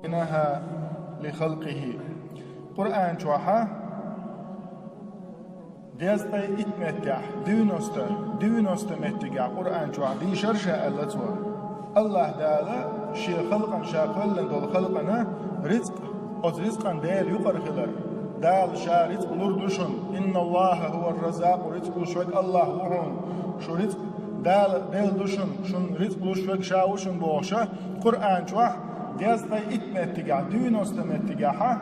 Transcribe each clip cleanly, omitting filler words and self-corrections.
إنها لخلقه قرآن شوحة ديزطي إتمتع ديونوستا متقع قرآن شوحة دي شرشة اللتوى الله دالا شي خلقا شاقلن دول خلقنا رزق رزقا ديل يقرخلر دال شا رزق لردشن إن الله هو الرزاق رزق شوك الله وهون شو رزق دال ديل دشن شن رزق لشوك شاوشن بوشة قرآن شوح ديزطي إتمتقع ديونوستا متقعها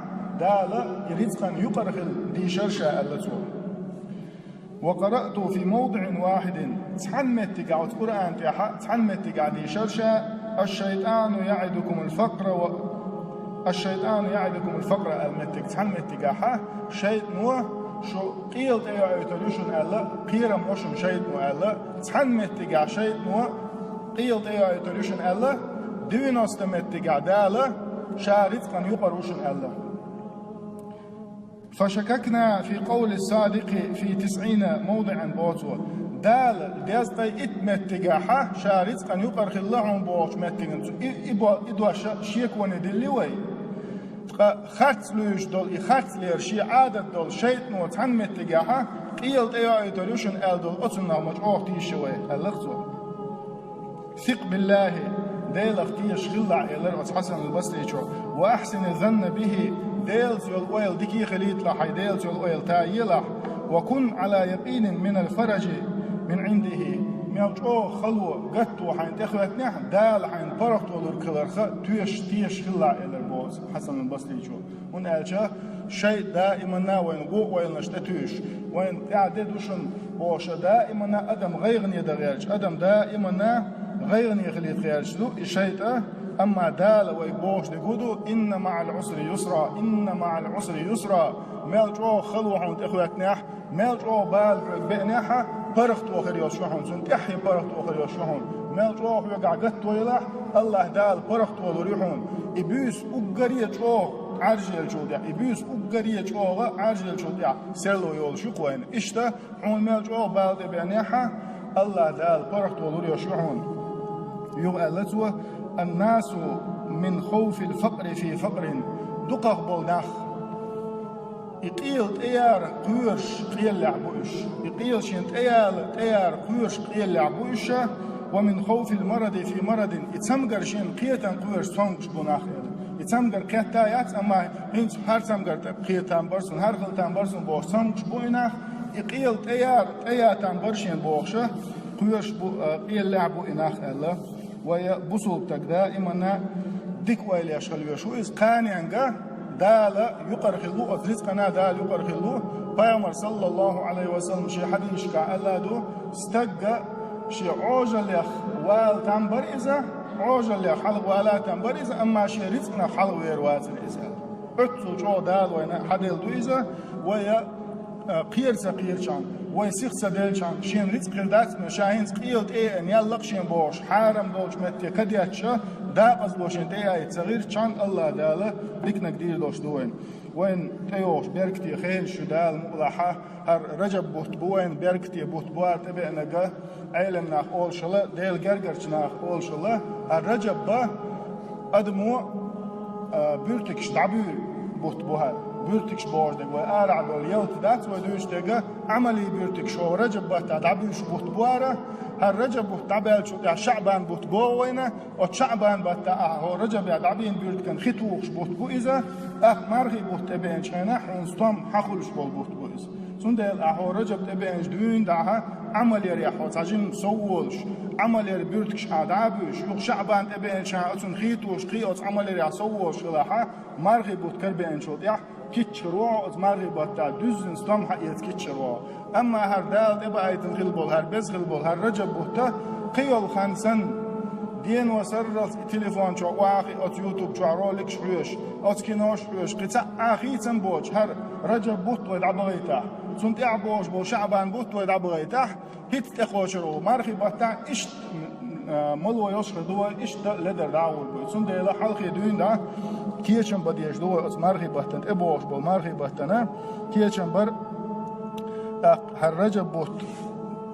دالا رزقا يقرخل دي شرشة اللتوى وقرأت في موضع واحد تحمت قاعد قرآن تحمت قاعد يشرشا الشيطان يعدكم الفقر المتك تحمت قاحة شيء نوع شو قيل تيعيتلوشن ألا قيرم وشم شيء نوع ألا تحمت قاع شيء نوع قيل تيعيتلوشن ألا دينوست مت قاعد ألا شارد كان يقروشن ألا فشككنا في قول الصادق في 90 موضعا بوتو دال ديزطي اتمتقاحة شارز قن يقرخ اللهم بوش متقن إدوا شيك وندلي وي خرط لوش دول خرط لير شي عادت دول شيط نوت هن متقاحة قيل تيا ايتولوشن ال دول اتنا مجعوه تيشوي اللغتو ثق بالله ديل اختيش خلع إلر حسن البصري وأحسن الظن به ديلز يول ديكي خليت لحي ديلز يول تايلح وكن على يقين من الفرج من عنده ميوجو خلوة قطو حين تخوتنا دال حين برقت ولر كلرخ تيش خلع إلر بوز حسن البصري هون ألجا شيء دائما وين قوة وين نشتتوش وين قاعد دوشن بوش دائما أدم غيرني دغيرج أدم دائما غيرني خليت خيرج لو الشيء أما دال ويبوش دقودو إن مع العسر يسرا إن مع العسر يسرا ملجو خلوة عند إخواتناح ملجو بال بئناحة برخت وخر يوشوحون سنتحي برخت وخر يوشوحون ملجو يقع قط ويلاح الله دال برخت ولريحون إبيس أقرية عرجل جودع إبيس أقرية عرجل جودع سلو يول شقوين إشتا عون ملجو بال بئناحة الله دال برخت ولريحون يغالتوا الناس من خوف الفقر في فقر دقق بولناخ يقيل تيار قيرش قيل لعبوش يقيل شين تيار قيرش قيل لعبوش ومن خوف المرض في مرض يتسمقر شين قيتان قيرش صنقش بناخ يتسمقر قيتايات أما هنش هر سمقر قيتان برسون هر خلتان برسون بوش صنقش بويناخ يقيل تياتان برشين بوخشه قيرش قيل لعبو إناخ الله ويبصل دائما ديك ويلي أشغل يشو إذ قانيانجا دالا يقرخلو أفرزقنا دال يقرخلو بيامر صلى الله عليه وسلم شي حديث كا ألا دو استقى شي عوجل يخ وال تنبر إذا عوجل يخ حلق والا تنبر إذا أما شي رزقنا حلق ويروازل إذا أتسو جو دال وينا حديل دو إذا ويا قير شان ويسيخ سدل شان شين رزق قلدات شاهين قيلت إيه أن يلق شين بوش حارم دوش متى كدياتشا داقز بوشين تياي صغير شان الله داله لكنا قدير دوش دوين وين تيوش بيركتي خيل شدال مقلحة هر رجب بوت بوين بيركتي بوت بوار تبعنا قا عيلمنا أول شلا ديل قرقرشنا أول شلا هر رجب با أدمو بيرتكش دعبير بوت بوهر بيرتكش بوردك وآرع دول يوت دات ودوش دقا عملي بيرتكش هو رجب بوت دعبيش بوت بواره هر رجب بوت دعبيل شو شعبان بوت بوينه أو شعبان بوت هو رجب دعبين بيرتكن خطوش بوت بو إذا مرغي بوت تبين شينا حنستم حخلش بوت بو إذا سندل هو رجب تبين دوين دعها عمل يريح وتعجين سوولش عمل يري بيرتكش عدابش يوق شعبان تبين شينا أتون خيتوش قيوت عمل يريح سوولش غلاها مرغي بوت كربين شو ديح كيتشروا أزماري بطا دوزن ستام حقيقة كيتشروا أما هر دال تبا أيتن خلبول هر بز خلبول هر رجب بطا قيل خانسن دين وسررت تليفون شو واخي أت يوتيوب شو رولك شويش أت كينوش شويش قطع آخي تنبوش هر رجب بط ويدعب غيتاه سنت إعبوش بو شعبان بط ويدعب غيتاه هيت تخوشرو مارخي بطا إشت ملو يشخ دوا إشت لدر دعول بو سنت إلى حلقي دوين دا كيشن بديش دوا أت مارخي بطن إبوش بو مارخي بطنا كيشن بر هر رجب بط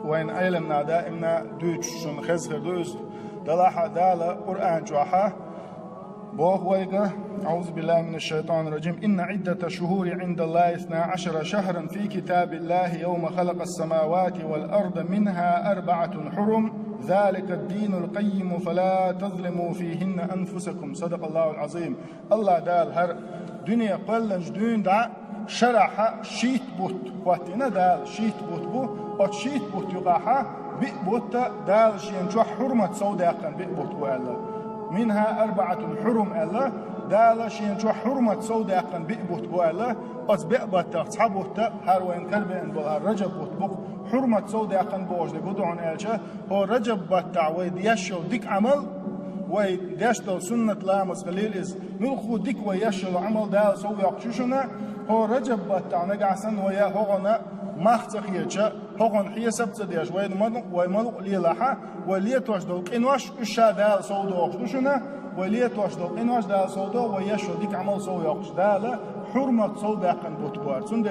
وين علمنا دائما دوتشن خزخر دوز دلاحة دالة قرآن جوحة بوه ويقه أعوذ بالله من الشيطان الرجيم. إن عدة شهور عند الله 12 شهرا في كتاب الله يوم خلق السماوات والأرض منها 4 حرم ذلك الدين القيم فلا تظلموا فيهن أنفسكم. صدق الله العظيم. الله دال هر دنيا قلنج دون دا شرح شيت بوت واتنا دال شيت بوت بو أو شيت بوت يقاحا بوت دال شين شو حرمة سوداقا بوت بو الله منها 4 حرم الله دال شين شو حرمة سوداقا بوت بو الله أز بأبت أصحابوت هر وين كربين بو رجب بوت بو حرمة سوداقا بوش لقدعون ألشا هو رجب بتاع ويديشو ديك عمل ويديشو سنة لامس قليل إز نلخو ديك ويشو عمل دال سو يقشوشنا هو رجب بتاع نقعسن ويا هغنا مختخيتشا هغن حي سبت ديش ويملق ليلها وليتوش دو إنواش إشا دال سو دوقشوشنا وليتوش دو إنواش دال سو دو ويشو ديك عمل سو يقش دال حرمة سوداقا بوتبوار سندي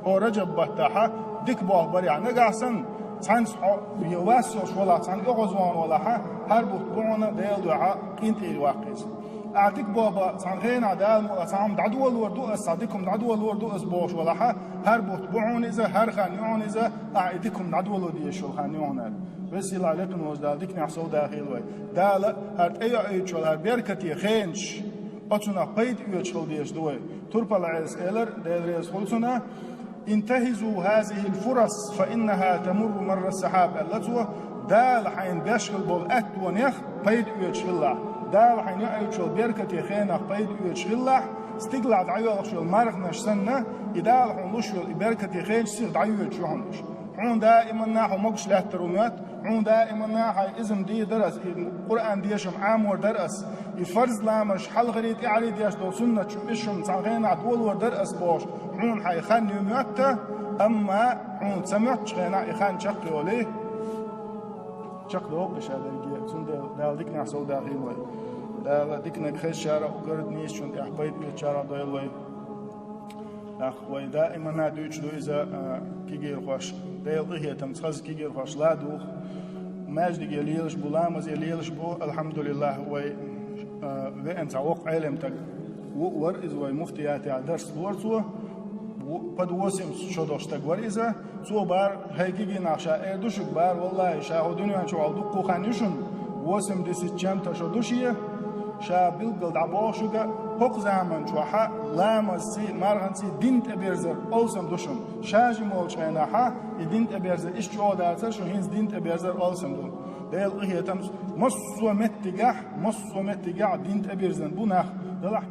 هو رجب بتاعها ديك بوه بريع نقعسن تانس يواسوش ولا تان اغزوان ولا هر بوتبوعنا ديل دعاء قينت الواقز اعتك بابا تان غين عدال تان دعدو الوردو اصادكم دعدو الوردو اسبوش ولا هر بوتبوعون اذا هر خانيون اذا اعيدكم دعدو الودي شو خانيون بس يلا عليكم وجدال ديك نحسو داخل وي دال هر اي شو هر بيركتي خينش اتنا قيد يوتشل ديش دوي توربال عيس ايلر ديل ريس خلصنا انتهزوا هذه الفرص فإنها تمر مر السحاب التي دال حين بيشغل بالأت ونيخ قيد يوتشغل دال حين يوتشغل بيركة خينة قيد يوتشغل استقلع دعيو لشغل مارغ نشسنة إدال حين لشغل بيركة خين سيغ دعيو يوتشغلش عون دائما ناحو مقش لاحترمات عون دائما ناحو إذن دي درس القرآن ديشم عام ودرس الفرز لامش حل غريد إعريد يشتو سنة شو إشم تسعغين عدول ودرس بوش عون حي خان يومياتا أما عون سمعت شغينا إخان شقي وليه شقي وقش هذا الجيء سن دال ديك نحسو داخل وي دال ديك نخيش شارع وقرد نيش شون إحبايد بيت شارع دويل وي أخوي دائما نادوش دو إذا كيجير خوش ديل إيه تمسخز كيجير خوش لا دوخ ماجد يليلش بولامز يليلش بو الحمد لله وي وأنت وق علم تك ورز وي مفتياتي على درس ورسو قد وسم شدوش تك ورزة سو بار هيجي ناشا إردوش بار والله شاهدوني عن شو عالدو قخانيشون وسم دست جام تشدوشيه شابيل قلد عباشوغا حق زمان شوحا لامسي مارغنسي دين تبيرزر أولسم دوشن شاجي مول شيناها دين تبيرزر إيش جو دارسر شو هينز دين تبيرزر أولسم دون ديل إيه تمس مصو متجاه دين تبيرزن بناخ دلح